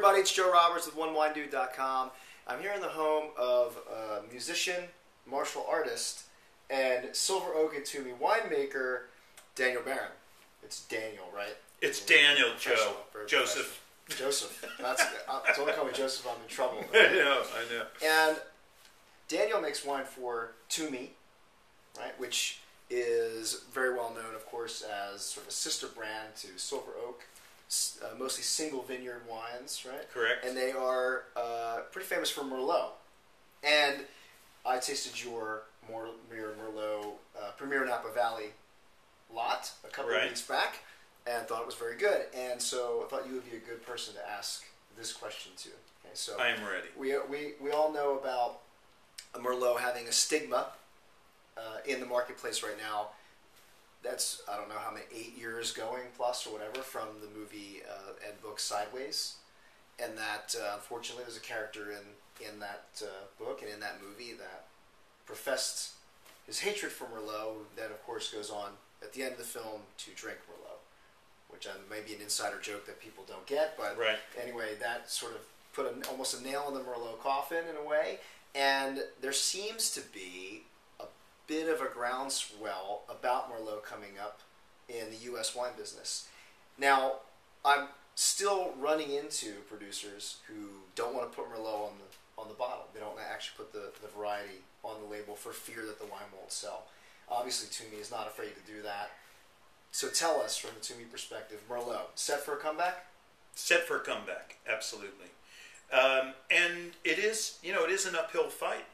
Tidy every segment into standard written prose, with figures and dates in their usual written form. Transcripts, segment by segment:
everybody, it's Joe Roberts with wines.com. I'm here in the home of a musician, martial artist, and Silver Oak and Twomey winemaker, Daniel Barron. It's Daniel, right? It's Daniel, Joe. Joseph. Joseph. Don't call me Joseph, I'm in trouble. I know. And Daniel makes wine for Twomey, right, which is very well known, of course, as sort of a sister brand to Silver Oak. Mostly single vineyard wines, right? Correct. And they are pretty famous for Merlot. And I tasted your Merlot Premier Napa Valley lot a couple of weeks back and thought it was very good. And so I thought you would be a good person to ask this question to. Okay, so I am ready. We all know about a Merlot having a stigma in the marketplace right now. That's, I don't know how many, 8 years going plus or whatever from the movie and book Sideways. And that, unfortunately, there's a character in that book and in that movie that professed his hatred for Merlot, who then, of course, goes on at the end of the film to drink Merlot, which may be an insider joke that people don't get. But anyway, that sort of put almost a nail in the Merlot coffin in a way. And there seems to be bit of a groundswell about Merlot coming up in the U.S. wine business. Now, I'm still running into producers who don't want to put Merlot on the bottle. They don't actually put the variety on the label for fear that the wine won't sell. Obviously, Twomey is not afraid to do that. So tell us, from the Twomey perspective, Merlot, set for a comeback? Set for a comeback, absolutely. And it is, it is an uphill fight,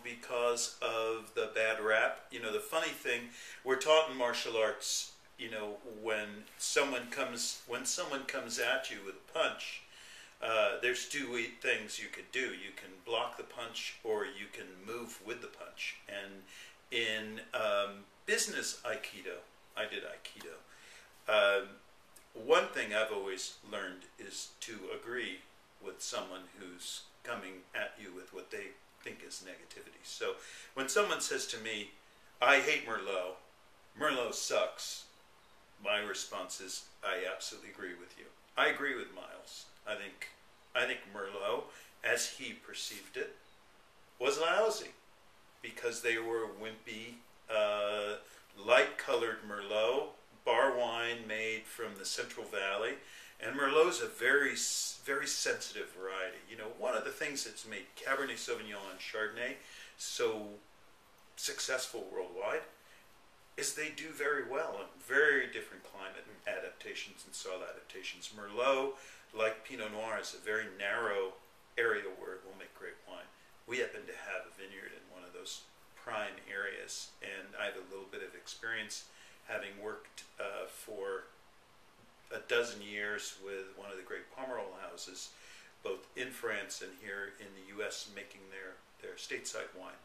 because of the bad rap. The funny thing, we're taught in martial arts, when someone comes at you with a punch, there's two things you could do. You can block the punch or you can move with the punch. And in business Aikido, I did Aikido. One thing I've always learned is to agree with someone who's coming at you with what they think is negativity. So when someone says to me, I hate Merlot, Merlot sucks, my response is, I absolutely agree with you. I agree with Miles. I think Merlot, as he perceived it, was lousy because they were wimpy, light-colored Merlot, bar wine made from the Central Valley. And Merlot's a very, very sensitive variety. One of the things that's made Cabernet Sauvignon and Chardonnay so successful worldwide is they do very well in very different climate adaptations and soil adaptations. Merlot, like Pinot Noir, is a very narrow area where it will make great wine. We happen to have a vineyard in one of those prime areas, and I have a little bit of experience having worked for a dozen years with one of the great Pomerol houses, both in France and here in the U.S., making their stateside wine.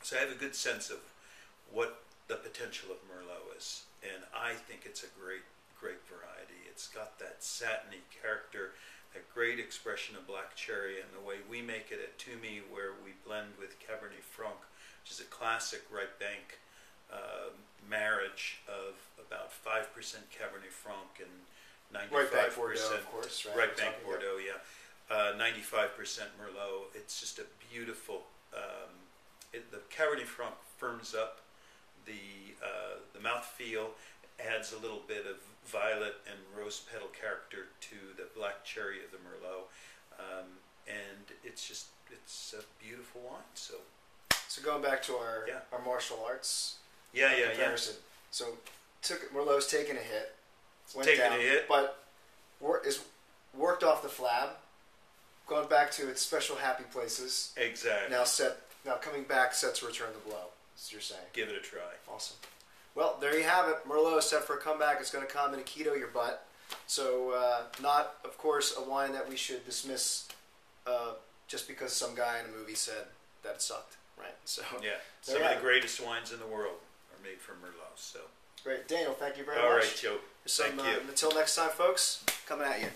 So I have a good sense of what the potential of Merlot is, and I think it's a great variety. It's got that satiny character, that great expression of black cherry, and the way we make it at Twomey, where we blend with Cabernet Franc, which is a classic right bank marriage of about 5% Cabernet Franc and 95% Right bank Bordeaux, of course, right? Right bank Bordeaux, yeah. 95% Merlot. It's just a beautiful. The Cabernet Franc firms up the mouthfeel, adds a little bit of violet and rose petal character to the black cherry of the Merlot, and it's a beautiful wine. So going back to our martial arts. Comparison. So Merlot's taken a hit, but is worked off the flab, going back to its special happy places. Exactly. Now coming back, set to return the blow. As you're saying. Give it a try. Awesome. Well, there you have it. Merlot is set for a comeback. It's going to come in a keto your butt. So not, of course, a wine that we should dismiss just because some guy in a movie said that it sucked. Right. So some of the greatest wines in the world are made from Merlot. So great, Daniel. Thank you very much. All right, Joe. Thank you. Until next time, folks. Coming at you.